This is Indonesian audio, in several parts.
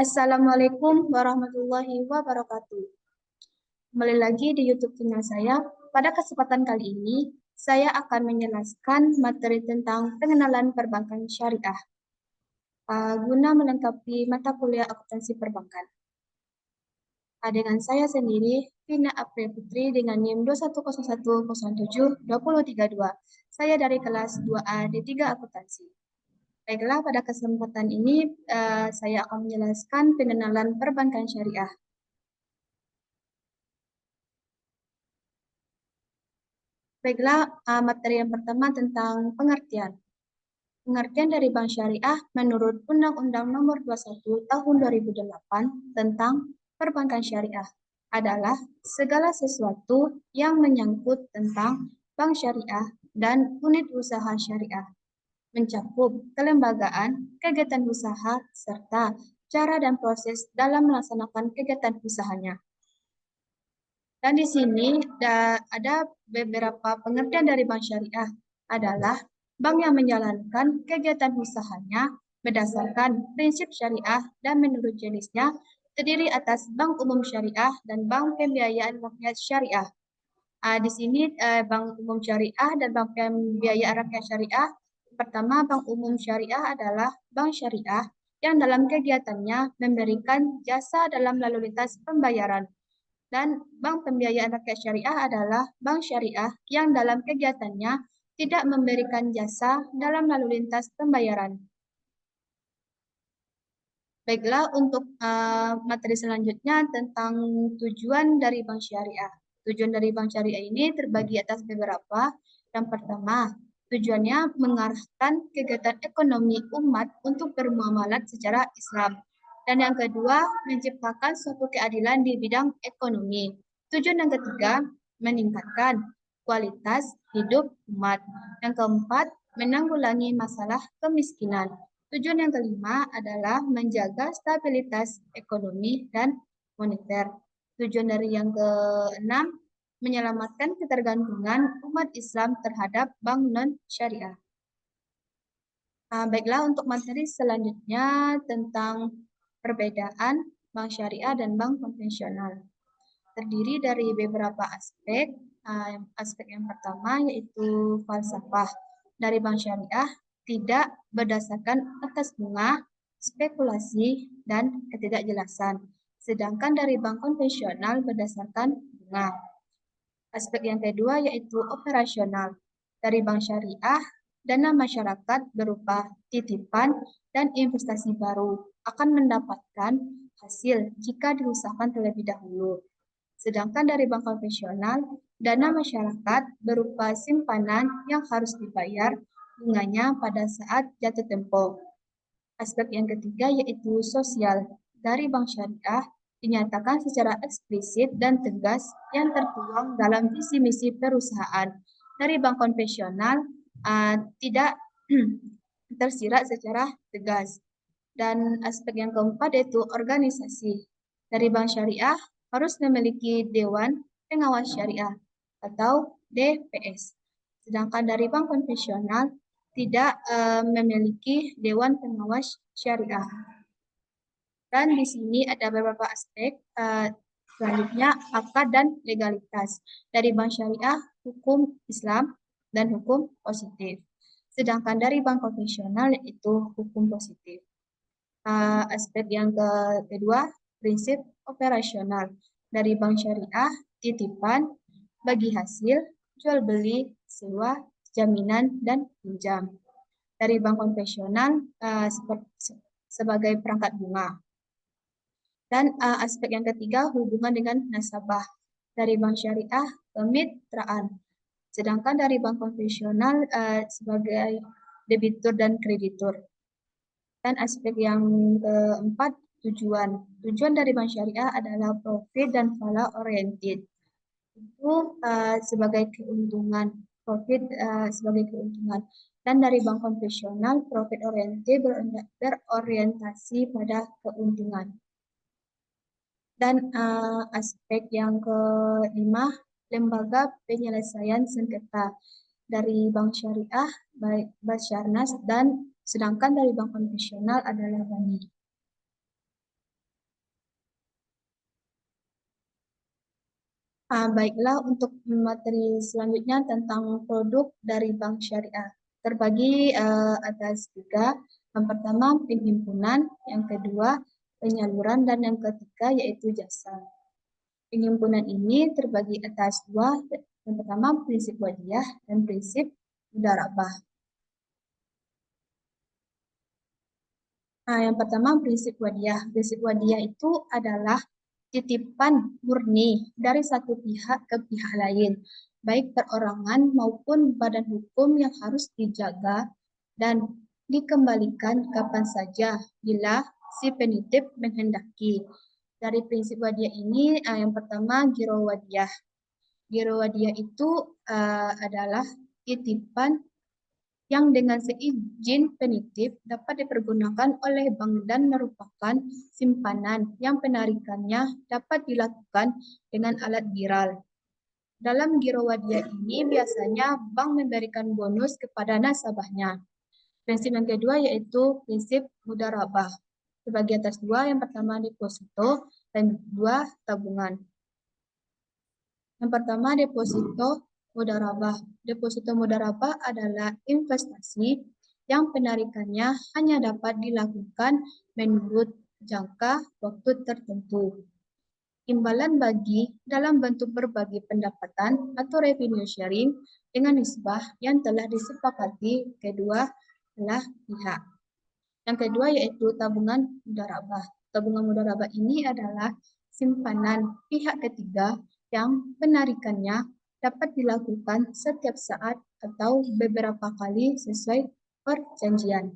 Assalamualaikum warahmatullahi wabarakatuh. Kembali lagi di YouTube channel saya. Pada kesempatan kali ini, saya akan menjelaskan materi tentang pengenalan perbankan syariah, guna melengkapi mata kuliah akuntansi perbankan. Dengan saya sendiri, Vina April Putri dengan NIM 2101072032. Saya dari kelas 2A D3 Akuntansi. Baiklah, pada kesempatan ini saya akan menjelaskan pengenalan perbankan syariah. Baiklah, materi yang pertama tentang pengertian. Pengertian dari bank syariah menurut Undang-Undang Nomor 21 Tahun 2008 tentang perbankan syariah adalah segala sesuatu yang menyangkut tentang bank syariah dan unit usaha syariah, mencakup kelembagaan, kegiatan usaha, serta cara dan proses dalam melaksanakan kegiatan usahanya. Dan di sini ada beberapa pengertian dari bank syariah adalah bank yang menjalankan kegiatan usahanya berdasarkan prinsip syariah dan menurut jenisnya terdiri atas bank umum syariah dan bank pembiayaan rakyat syariah. Di sini bank umum syariah dan bank pembiayaan rakyat syariah. Pertama, bank umum syariah adalah bank syariah yang dalam kegiatannya memberikan jasa dalam lalu lintas pembayaran. Dan bank pembiayaan rakyat syariah adalah bank syariah yang dalam kegiatannya tidak memberikan jasa dalam lalu lintas pembayaran. Baiklah, untuk materi selanjutnya tentang tujuan dari bank syariah. Tujuan dari bank syariah ini terbagi atas beberapa. Yang pertama, tujuannya mengarahkan kegiatan ekonomi umat untuk bermuamalat secara Islam. Dan yang kedua, menciptakan suatu keadilan di bidang ekonomi. Tujuan yang ketiga, meningkatkan kualitas hidup umat. Yang keempat, menanggulangi masalah kemiskinan. Tujuan yang kelima adalah menjaga stabilitas ekonomi dan moneter. Tujuan dari yang keenam, menyelamatkan ketergantungan umat Islam terhadap bank non-syariah. Baiklah, untuk materi selanjutnya tentang perbedaan bank syariah dan bank konvensional. Terdiri dari beberapa aspek. Aspek yang pertama yaitu falsafah. Dari bank syariah tidak berdasarkan atas bunga, spekulasi, dan ketidakjelasan. Sedangkan dari bank konvensional berdasarkan bunga. Aspek yang kedua yaitu operasional. Dari bank syariah, dana masyarakat berupa titipan dan investasi baru akan mendapatkan hasil jika diusahakan terlebih dahulu. Sedangkan dari bank konvensional, dana masyarakat berupa simpanan yang harus dibayar bunganya pada saat jatuh tempo. Aspek yang ketiga yaitu sosial. Dari bank syariah dinyatakan secara eksplisit dan tegas yang tertuang dalam visi misi perusahaan. Dari bank konvensional tidak tersirat secara tegas. Dan aspek yang keempat yaitu organisasi. Dari bank syariah harus memiliki Dewan Pengawas Syariah atau DPS. Sedangkan dari bank konvensional tidak memiliki Dewan Pengawas Syariah. Dan di sini ada beberapa aspek. Selanjutnya, akad dan legalitas. Dari bank syariah, hukum Islam dan hukum positif. Sedangkan dari bank konvensional itu hukum positif. Aspek yang kedua, prinsip operasional. Dari bank syariah, titipan, bagi hasil, jual beli, sewa, jaminan, dan pinjam. Dari bank konvensional sebagai perangkat bunga. Dan aspek yang ketiga, hubungan dengan nasabah. Dari bank syariah, kemitraan. Sedangkan dari bank konvensional sebagai debitur dan kreditur. Dan aspek yang keempat, tujuan. Tujuan dari bank syariah adalah profit dan falah oriented. Itu sebagai keuntungan, profit sebagai keuntungan. Dan dari bank konvensional, profit oriented berorientasi pada keuntungan. Dan aspek yang kelima, lembaga penyelesaian sengketa. Dari bank syariah, baik Basarnas dan sedangkan dari bank konvensional adalah BANI. Baiklah, untuk materi selanjutnya tentang produk dari bank syariah. Terbagi atas tiga. Yang pertama penghimpunan, yang kedua penyaluran, dan yang ketiga yaitu jasa. Penghimpunan ini terbagi atas dua. Yang pertama prinsip wadiah dan prinsip mudarabah. Yang pertama prinsip wadiah. Prinsip wadiah itu adalah titipan murni dari satu pihak ke pihak lain, baik perorangan maupun badan hukum yang harus dijaga dan dikembalikan kapan saja bila si penitip menghendaki. Dari prinsip wadiah ini, yang pertama giro wadiah. Giro wadiah itu adalah titipan yang dengan seizin penitip dapat dipergunakan oleh bank dan merupakan simpanan yang penarikannya dapat dilakukan dengan alat giral. Dalam giro wadiah ini biasanya bank memberikan bonus kepada nasabahnya. Prinsip yang kedua yaitu prinsip mudarabah. Terbagi atas dua, yang pertama deposito dan dua tabungan. Yang pertama deposito mudarabah. Deposito mudarabah adalah investasi yang penarikannya hanya dapat dilakukan menurut jangka waktu tertentu. Imbalan bagi dalam bentuk berbagi pendapatan atau revenue sharing dengan nisbah yang telah disepakati kedua belah pihak. Yang kedua yaitu tabungan mudarabah. Tabungan mudarabah ini adalah simpanan pihak ketiga yang penarikannya dapat dilakukan setiap saat atau beberapa kali sesuai perjanjian.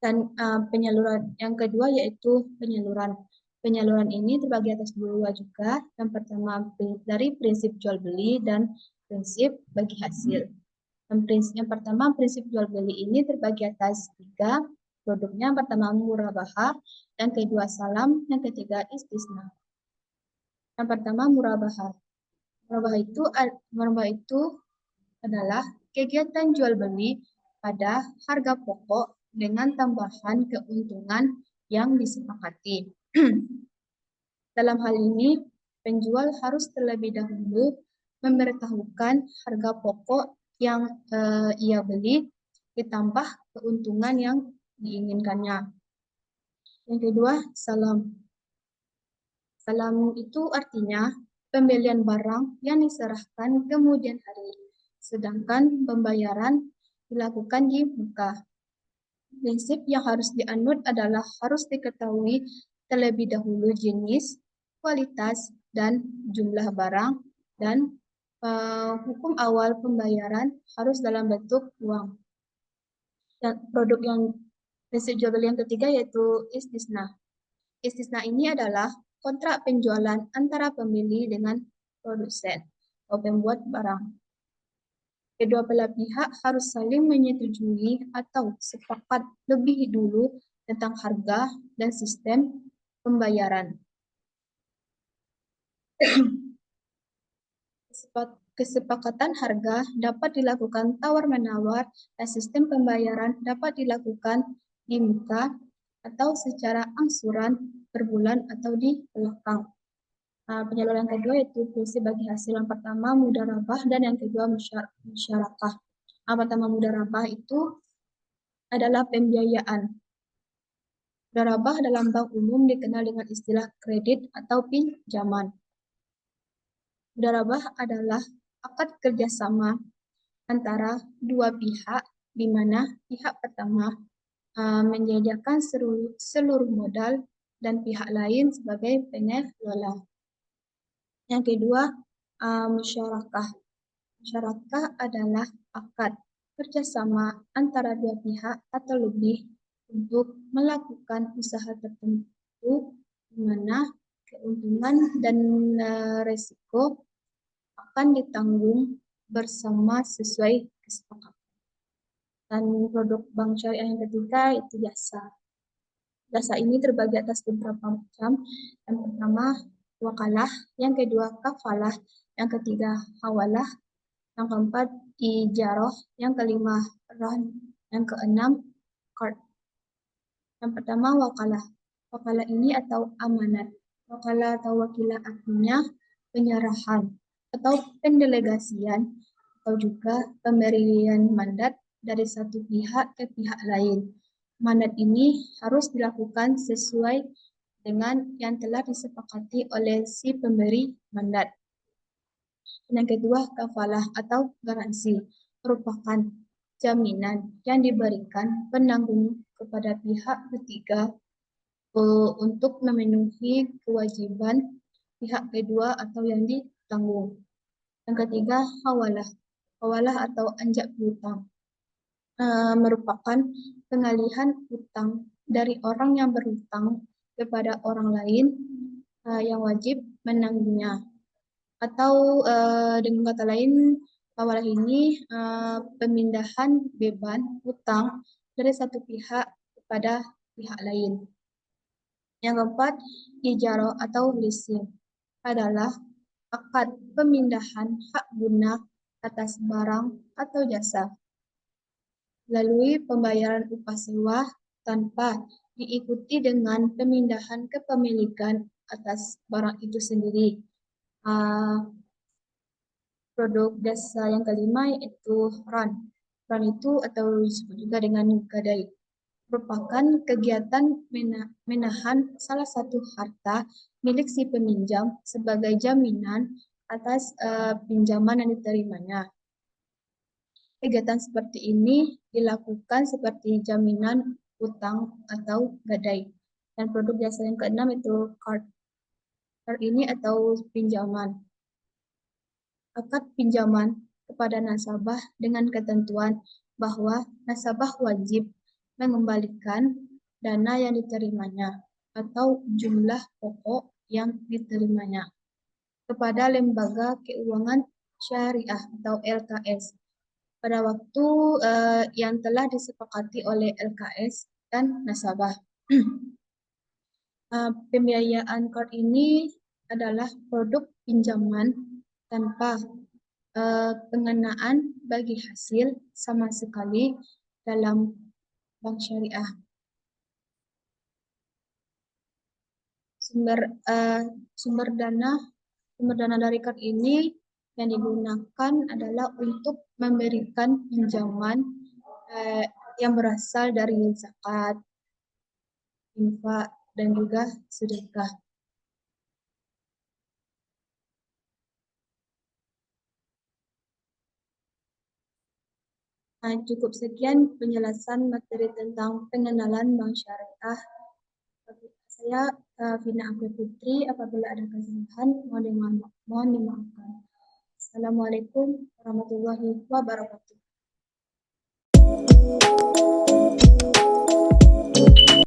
Dan penyaluran yang kedua yaitu penyaluran. Penyaluran ini terbagi atas dua juga. Yang pertama dari prinsip jual beli dan prinsip bagi hasil. Yang pertama prinsip jual beli ini terbagi atas tiga. Produknya yang pertama murabahah, yang kedua salam, yang ketiga istisna. Yang pertama murabahah. Murabahah itu adalah kegiatan jual beli pada harga pokok dengan tambahan keuntungan yang disepakati. Dalam hal ini, penjual harus terlebih dahulu memberitahukan harga pokok yang ia beli ditambah keuntungan yang diinginkannya. Yang kedua, salam. Salam itu artinya pembelian barang yang diserahkan kemudian hari, sedangkan pembayaran dilakukan di muka. Prinsip yang harus dianut adalah harus diketahui terlebih dahulu jenis, kualitas, dan jumlah barang, dan hukum awal pembayaran harus dalam bentuk uang. Dan produk yang prinsip jual beli yang ketiga yaitu istisna. Istisna ini adalah kontrak penjualan antara pembeli dengan produsen atau pembuat barang. Kedua belah pihak harus saling menyetujui atau sepakat lebih dulu tentang harga dan sistem pembayaran. Kesepakatan harga dapat dilakukan tawar-menawar dan sistem pembayaran dapat dilakukan di muka atau secara angsuran per bulan atau di belakang. Penyaluran yang kedua yaitu prinsip bagi hasil. Yang pertama mudarabah dan yang kedua musyarakah. Yang pertama mudarabah itu adalah pembiayaan. Mudarabah dalam bank umum dikenal dengan istilah kredit atau pinjaman. Mudarabah adalah akad kerjasama antara dua pihak di mana pihak pertama menyediakan seluruh modal dan pihak lain sebagai pengelola. Yang kedua, musyarakah. Musyarakah adalah akad kerjasama antara dua pihak atau lebih untuk melakukan usaha tertentu di mana keuntungan dan resiko akan ditanggung bersama sesuai kesepakatan. Dan produk bank syariah yang ketiga itu jasa. Jasa ini terbagi atas beberapa macam. Yang pertama wakalah, yang kedua kafalah, yang ketiga hawalah, yang keempat ijarah, yang kelima ran, yang keenam qard. Yang pertama wakalah. Wakalah ini atau amanat. Wakalah atau wakilah artinya penyerahan atau pendelegasian atau juga pemberian mandat dari satu pihak ke pihak lain. Mandat ini harus dilakukan sesuai dengan yang telah disepakati oleh si pemberi mandat. Yang kedua, kafalah atau garansi merupakan jaminan yang diberikan penanggung kepada pihak ketiga untuk memenuhi kewajiban pihak kedua atau yang ditanggung. Yang ketiga, hawalah. Hawalah atau anjak piutang merupakan pengalihan utang dari orang yang berhutang kepada orang lain yang wajib menanggungnya. Atau dengan kata lain, hawalah ini pemindahan beban utang dari satu pihak kepada pihak lain. Yang keempat, ijarah atau leasing adalah akad pemindahan hak guna atas barang atau jasa melalui pembayaran upah sewa tanpa diikuti dengan pemindahan kepemilikan atas barang itu sendiri. Produk jasa yang kelima yaitu ran. Ran itu atau disebut juga dengan gadai merupakan kegiatan menahan salah satu harta milik si peminjam sebagai jaminan atas pinjaman yang diterimanya. Kegiatan seperti ini dilakukan seperti jaminan utang atau gadai. Dan produk jasa yang keenam itu card. Card ini atau pinjaman. Akad pinjaman kepada nasabah dengan ketentuan bahwa nasabah wajib mengembalikan dana yang diterimanya atau jumlah pokok yang diterimanya kepada lembaga keuangan syariah atau LKS pada waktu yang telah disepakati oleh LKS dan nasabah. Pembiayaan card ini adalah produk pinjaman tanpa pengenaan bagi hasil sama sekali dalam bank syariah. Sumber dana dari card ini yang digunakan adalah untuk memberikan pinjaman yang berasal dari zakat, infak, dan juga sedekah. Cukup sekian penjelasan materi tentang pengenalan bank syariah. Saya Vina Afri Putri. Apabila ada kesalahan, mohon dimaafkan. Assalamualaikum warahmatullahi wabarakatuh.